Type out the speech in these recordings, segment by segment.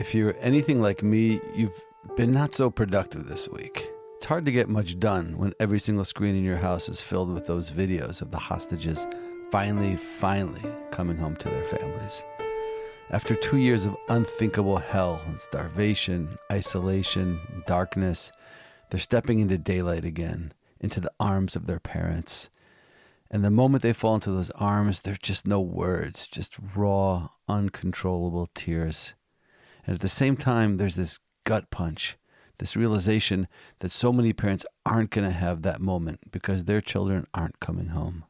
If you're anything like me, you've been not so productive this week. It's hard to get much done when every single screen in your house is filled with those videos of the hostages finally coming home to their families. After 2 years of unthinkable hell and starvation, isolation, darkness, they're stepping into daylight again, into the arms of their parents. And the moment they fall into those arms, there are just no words, just raw, uncontrollable tears. And at the same time, there's this gut punch, this realization that so many parents aren't going to have that moment because their children aren't coming home.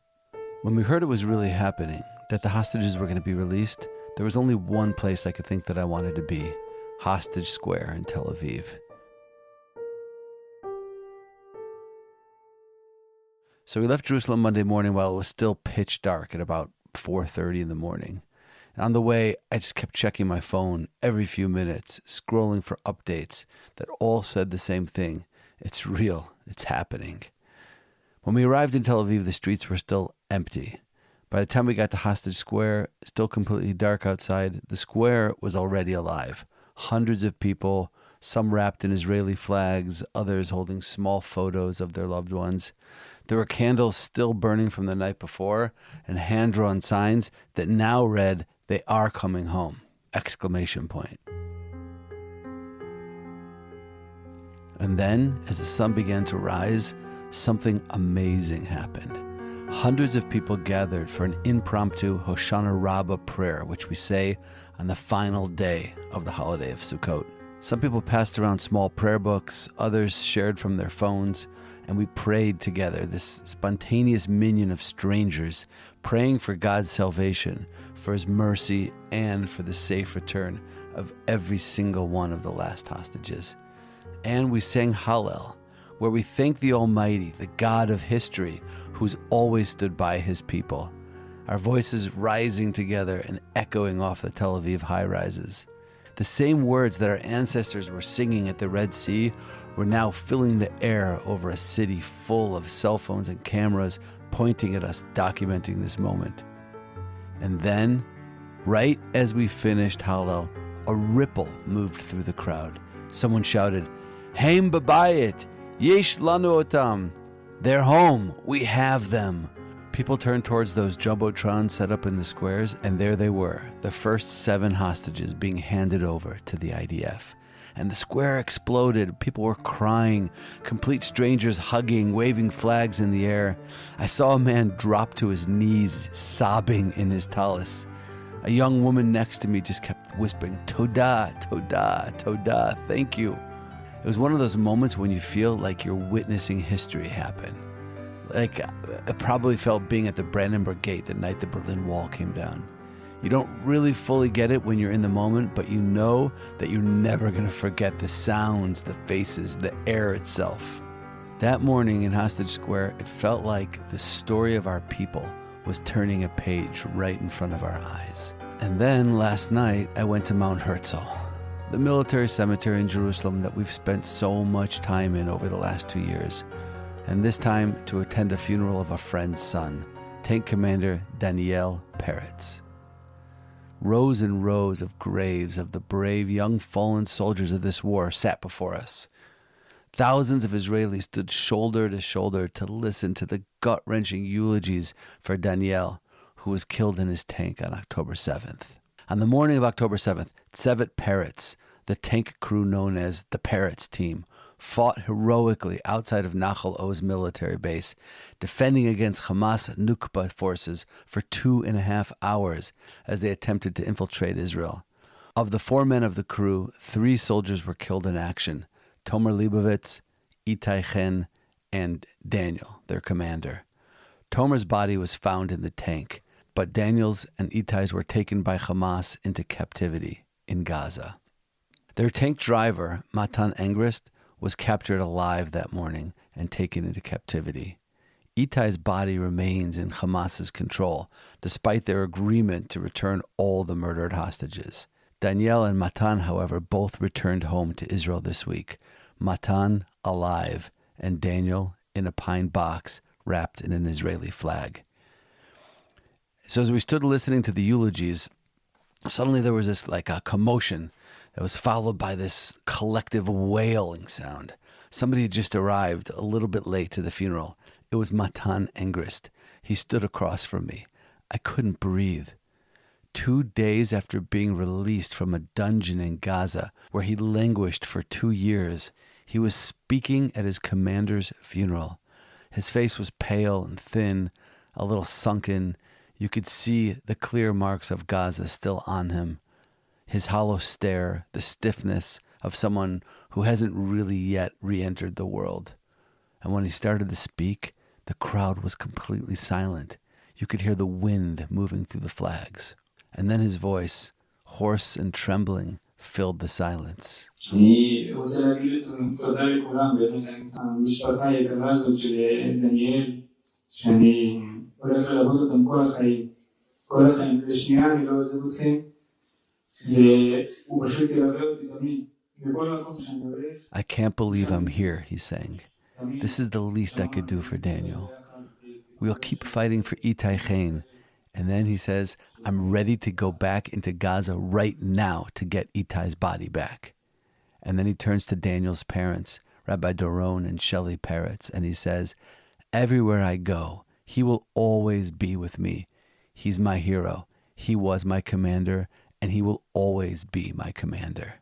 When we heard it was really happening, that the hostages were going to be released, there was only one place I could think that I wanted to be, Hostage Square in Tel Aviv. So we left Jerusalem Monday morning while it was still pitch dark at about 4:30 in the morning. And on the way, I just kept checking my phone every few minutes, scrolling for updates that all said the same thing. It's real. It's happening. When we arrived in Tel Aviv, the streets were still empty. By the time we got to Hostage Square, still completely dark outside, the square was already alive. Hundreds of people, some wrapped in Israeli flags, others holding small photos of their loved ones. There were candles still burning from the night before and hand-drawn signs that now read, "They are coming home!" exclamation point. And then, as the sun began to rise, something amazing happened. Hundreds of people gathered for an impromptu Hoshana Rabbah prayer, which we say on the final day of the holiday of Sukkot. Some people passed around small prayer books, others shared from their phones, and we prayed together, this spontaneous minion of strangers, praying for God's salvation, for His mercy, and for the safe return of every single one of the last hostages. And we sang Hallel, where we thank the Almighty, the God of history, who's always stood by His people. Our voices rising together and echoing off the Tel Aviv high-rises. The same words that our ancestors were singing at the Red Sea were now filling the air over a city full of cell phones and cameras pointing at us, documenting this moment. And then, right as we finished Hallel, a ripple moved through the crowd. Someone shouted, "Heim babayit, yesh lanu otam." They're home, we have them. People turned towards those jumbotrons set up in the squares, and there they were, the first 7 hostages being handed over to the IDF. And the square exploded. People were crying, complete strangers hugging, waving flags in the air. I saw a man drop to his knees, sobbing in his tallis. A young woman next to me just kept whispering, "Toda, Toda, Toda, thank you." It was one of those moments when you feel like you're witnessing history happen. Like I probably felt being at the Brandenburg Gate the night the Berlin Wall came down. You don't really fully get it when you're in the moment, but you know that you're never going to forget the sounds, the faces, the air itself. That morning in Hostage Square, it felt like the story of our people was turning a page right in front of our eyes. And then last night, I went to Mount Herzl, the military cemetery in Jerusalem that we've spent so much time in over the last 2 years, and this time to attend a funeral of a friend's son, Tank Commander Daniel Peretz. Rows and rows of graves of the brave young fallen soldiers of this war sat before us. Thousands of Israelis stood shoulder to shoulder to listen to the gut-wrenching eulogies for Daniel, who was killed in his tank on October 7th. On the morning of October 7th, Tsevet Peretz, the tank crew known as the Peretz Team, fought heroically outside of Nachal Oz military base, defending against Hamas Nukba forces for 2.5 hours as they attempted to infiltrate Israel. Of the 4 men of the crew, 3 soldiers were killed in action: Tomer Leibovitz, Itai Chen, and Daniel, their commander. Tomer's body was found in the tank, but Daniel's and Itai's were taken by Hamas into captivity in Gaza. Their tank driver, Matan Engrist, was captured alive that morning and taken into captivity. Itai's body remains in Hamas's control, despite their agreement to return all the murdered hostages. Daniel and Matan, however, both returned home to Israel this week. Matan alive, and Daniel in a pine box wrapped in an Israeli flag. So as we stood listening to the eulogies, suddenly there was this like a commotion. That was followed by this collective wailing sound. Somebody had just arrived a little bit late to the funeral. It was Matan Engrist. He stood across from me. I couldn't breathe. 2 days after being released from a dungeon in Gaza, where he languished for 2 years, he was speaking at his commander's funeral. His face was pale and thin, a little sunken. You could see the clear marks of Gaza still on him. His hollow stare, the stiffness of someone who hasn't really yet re-entered the world. And when he started to speak, the crowd was completely silent. You could hear the wind moving through the flags. And then his voice, hoarse and trembling, filled the silence. אני רוצה להגיד תודה לכולם, באמת, המשפחה היקרה הזאת של דניאל, שאני הולך ללוות אותם כל החיים, לשנייה אני לא עוזב אתכם, והוא פשוט ילווה אותי תמיד, בכל מקום שאני הולך. I can't believe I'm here, he sang. This is the least I could do for Daniel. We'll keep fighting for Itai Chain. And then he says, I'm ready to go back into Gaza right now to get Itai's body back. And then he turns to Daniel's parents, Rabbi Doron and Shelley Peretz, and he says, everywhere I go, he will always be with me. He's my hero. He was my commander, and he will always be my commander.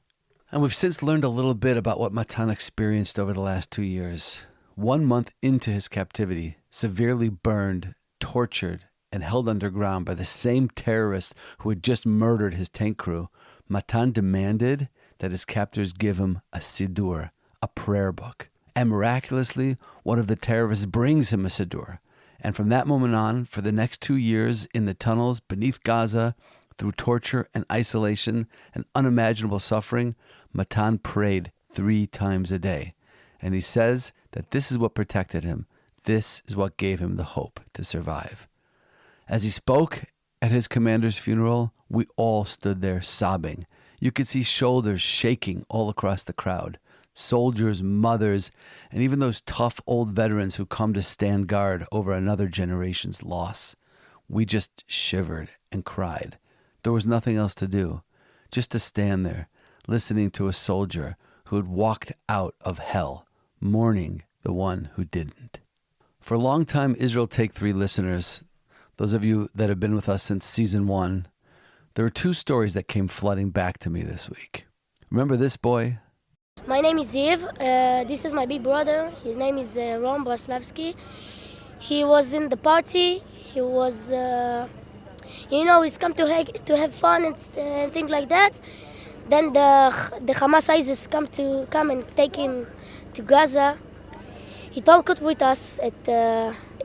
And we've since learned a little bit about what Matan experienced over the last 2 years. 1 month into his captivity, severely burned, tortured, and held underground by the same terrorists who had just murdered his tank crew, Matan demanded that his captors give him a siddur, a prayer book. And miraculously, one of the terrorists brings him a siddur. And from that moment on, for the next 2 years in the tunnels beneath Gaza, through torture and isolation and unimaginable suffering, Matan prayed 3 times a day. And he says that this is what protected him. This is what gave him the hope to survive. As he spoke at his commander's funeral, we all stood there sobbing. You could see shoulders shaking all across the crowd. Soldiers, mothers, and even those tough old veterans who come to stand guard over another generation's loss. We just shivered and cried. There was nothing else to do, just to stand there, listening to a soldier who had walked out of hell, mourning the one who didn't. For long-time Israel Take 3 listeners, those of you that have been with us since season 1, there were 2 stories that came flooding back to me this week. Remember this boy? My name is Ziv. This is my big brother. His name is Ron Braslavsky. He was in the party. He was, he's come to have fun and things like that. Then the Hamas ISIS come and take him to Gaza. He talked with us at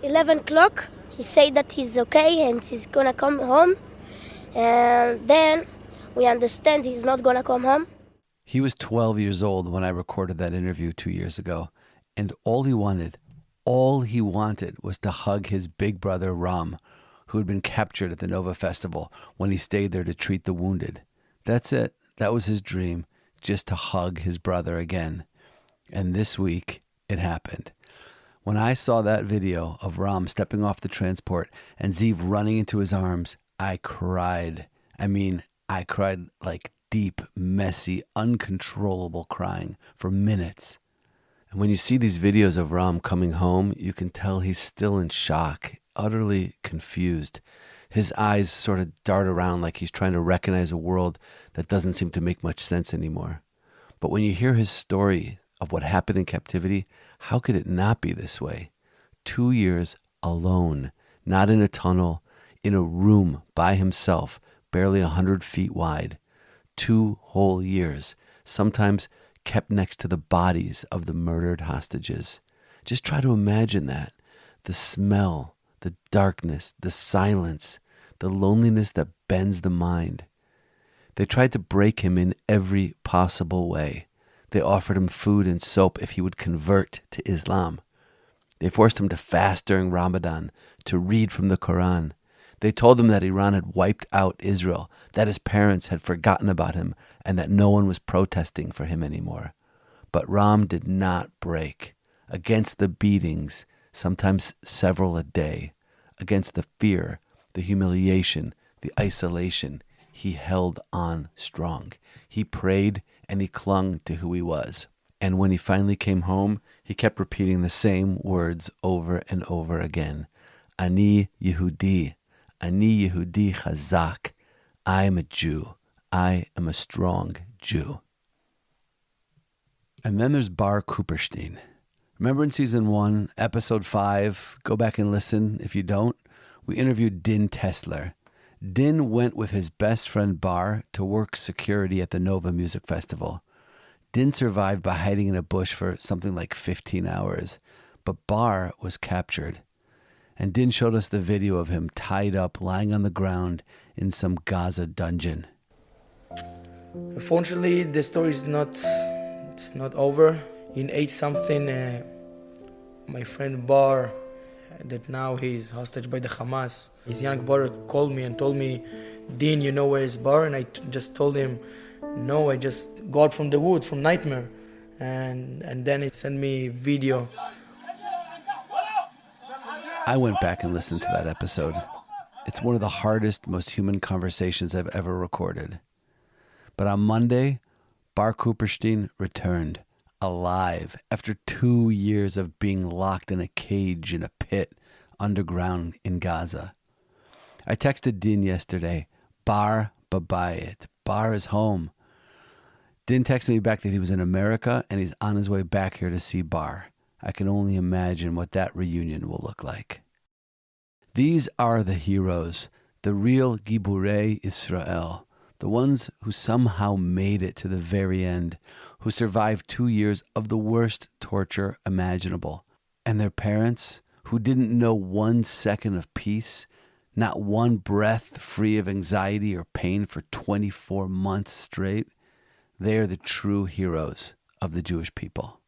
11 o'clock. He said that he's okay and he's gonna come home. And then we understand he's not gonna come home. He was 12 years old when I recorded that interview 2 years ago. And all he wanted was to hug his big brother Ram, who had been captured at the Nova Festival when he stayed there to treat the wounded. That's it. That was his dream, just to hug his brother again. And this week, it happened. When I saw that video of Ram stepping off the transport and Ziv running into his arms, I cried. I cried like deep, messy, uncontrollable crying for minutes. And when you see these videos of Ram coming home, you can tell he's still in shock, utterly confused. His eyes sort of dart around like he's trying to recognize a world that doesn't seem to make much sense anymore. But when you hear his story of what happened in captivity, how could it not be this way? 2 years alone, not in a tunnel, in a room by himself, barely 100 feet wide. 2 whole years, sometimes kept next to the bodies of the murdered hostages. Just try to imagine that. The smell, the darkness, the silence, the loneliness that bends the mind. They tried to break him in every possible way. They offered him food and soap if he would convert to Islam. They forced him to fast during Ramadan, to read from the Quran. They told him that Iran had wiped out Israel, that his parents had forgotten about him, and that no one was protesting for him anymore. But Ram did not break. Against the beatings, sometimes several a day, against the fear, the humiliation, the isolation, he held on strong. He prayed and he clung to who he was. And when he finally came home, he kept repeating the same words over and over again. Ani Yehudi, Ani Yehudi Chazak. I am a Jew. I am a strong Jew. And then there's Bar Kuperstein. Remember in season 1, episode 5, go back and listen if you don't, we interviewed Din Tesler. Din went with his best friend Bar to work security at the Nova Music Festival. Din survived by hiding in a bush for something like 15 hours, but Bar was captured. And Din showed us the video of him tied up, lying on the ground in some Gaza dungeon. Unfortunately, the story is not over. In 8-something, my friend Bar, that now he's hostage by the Hamas, his young brother called me and told me, Din, you know where is Bar? And I just told him, no, I just got from the wood, from Nightmare. And then he sent me video. I went back and listened to that episode. It's one of the hardest, most human conversations I've ever recorded. But on Monday, Bar Kuperstein returned, alive, after 2 years of being locked in a cage in a pit underground in Gaza. I texted Din yesterday, Bar Babayit, Bar is home. Din texted me back that he was in America and he's on his way back here to see Bar. I can only imagine what that reunion will look like. These are the heroes, the real Giburei Israel, the ones who somehow made it to the very end, who survived 2 years of the worst torture imaginable, and their parents, who didn't know 1 second of peace, not one breath free of anxiety or pain for 24 months straight. They are the true heroes of the Jewish people.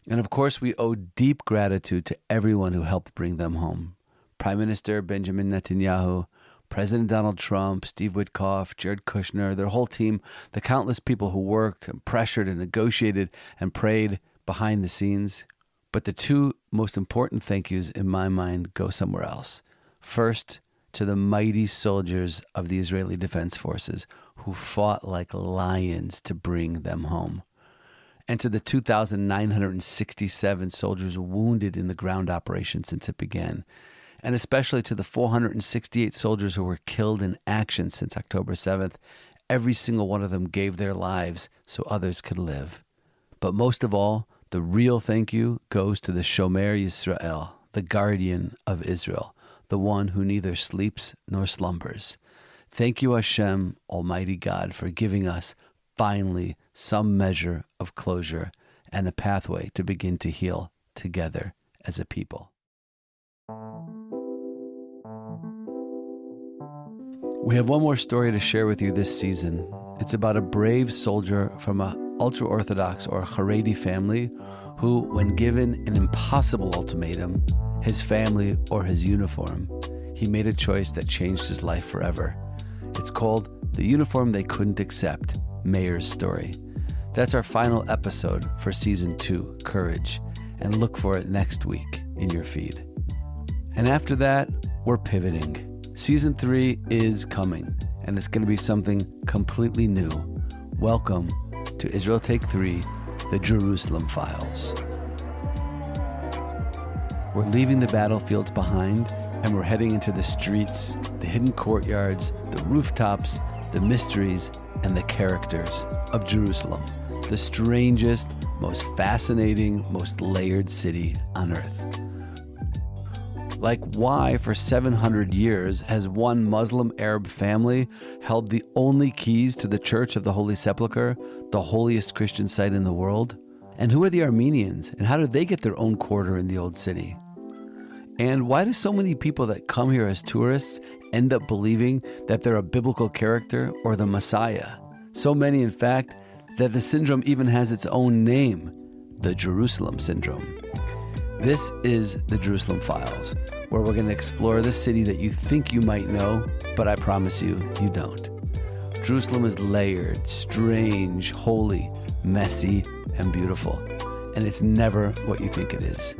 And of course, we owe deep gratitude to everyone who helped bring them home. Prime Minister Benjamin Netanyahu, President Donald Trump, Steve Witkoff, Jared Kushner, their whole team, the countless people who worked and pressured and negotiated and prayed behind the scenes. But the 2 most important thank yous in my mind go somewhere else. First, to the mighty soldiers of the Israeli Defense Forces who fought like lions to bring them home. And to the 2,967 soldiers wounded in the ground operation since it began. And especially to the 468 soldiers who were killed in action since October 7th. Every single one of them gave their lives so others could live. But most of all, the real thank you goes to the Shomer Yisrael, the guardian of Israel, the one who neither sleeps nor slumbers. Thank you, Hashem, Almighty God, for giving us, finally, some measure of closure and a pathway to begin to heal together as a people. We have one more story to share with you this season. It's about a brave soldier from an ultra-Orthodox or Haredi family who, when given an impossible ultimatum, his family or his uniform, he made a choice that changed his life forever. It's called The Uniform They Couldn't Accept, Meir's Story. That's our final episode for Season 2, Courage, and look for it next week in your feed. And after that, we're pivoting. Season 3 is coming, and it's going to be something completely new. Welcome to Israel Take 3, The Jerusalem Files. We're leaving the battlefields behind, and we're heading into the streets, the hidden courtyards, the rooftops, the mysteries, and the characters of Jerusalem, the strangest, most fascinating, most layered city on earth. Like, why for 700 years has one Muslim Arab family held the only keys to the Church of the Holy Sepulchre, the holiest Christian site in the world? And who are the Armenians, and how did they get their own quarter in the old city? And why do so many people that come here as tourists end up believing that they're a biblical character or the Messiah? So many, in fact, that the syndrome even has its own name, the Jerusalem Syndrome. This is the Jerusalem Files, where we're going to explore the city that you think you might know, but I promise you, you don't. Jerusalem is layered, strange, holy, messy, and beautiful. And it's never what you think it is.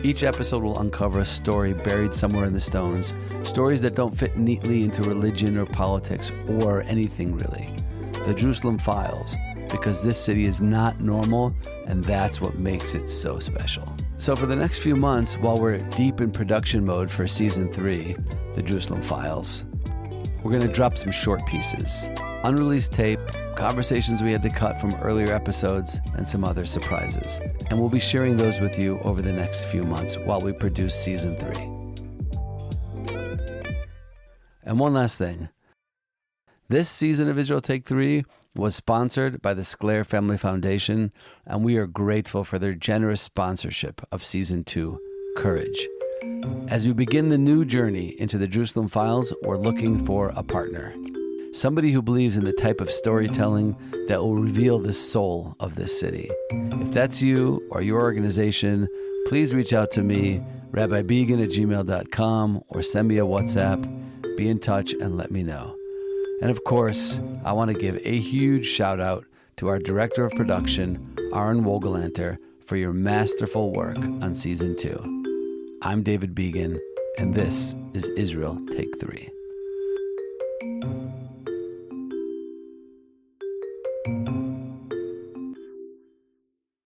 Each episode will uncover a story buried somewhere in the stones, stories that don't fit neatly into religion or politics or anything really. The Jerusalem Files, because this city is not normal, and that's what makes it so special. So for the next few months, while we're deep in production mode for Season 3, The Jerusalem Files, we're going to drop some short pieces, unreleased tape, conversations we had to cut from earlier episodes, and some other surprises. And we'll be sharing those with you over the next few months while we produce Season 3. And one last thing. This season of Israel Take 3 was sponsored by the Sclair Family Foundation, and we are grateful for their generous sponsorship of Season 2, Courage. As we begin the new journey into the Jerusalem Files, we're looking for a partner. Somebody who believes in the type of storytelling that will reveal the soul of this city. If that's you or your organization, please reach out to me, rabbibegan@gmail.com, or send me a WhatsApp. Be in touch and let me know. And of course, I want to give a huge shout out to our director of production, Aaron Wogelanter, for your masterful work on Season 2. I'm David Began, and this is Israel Take 3.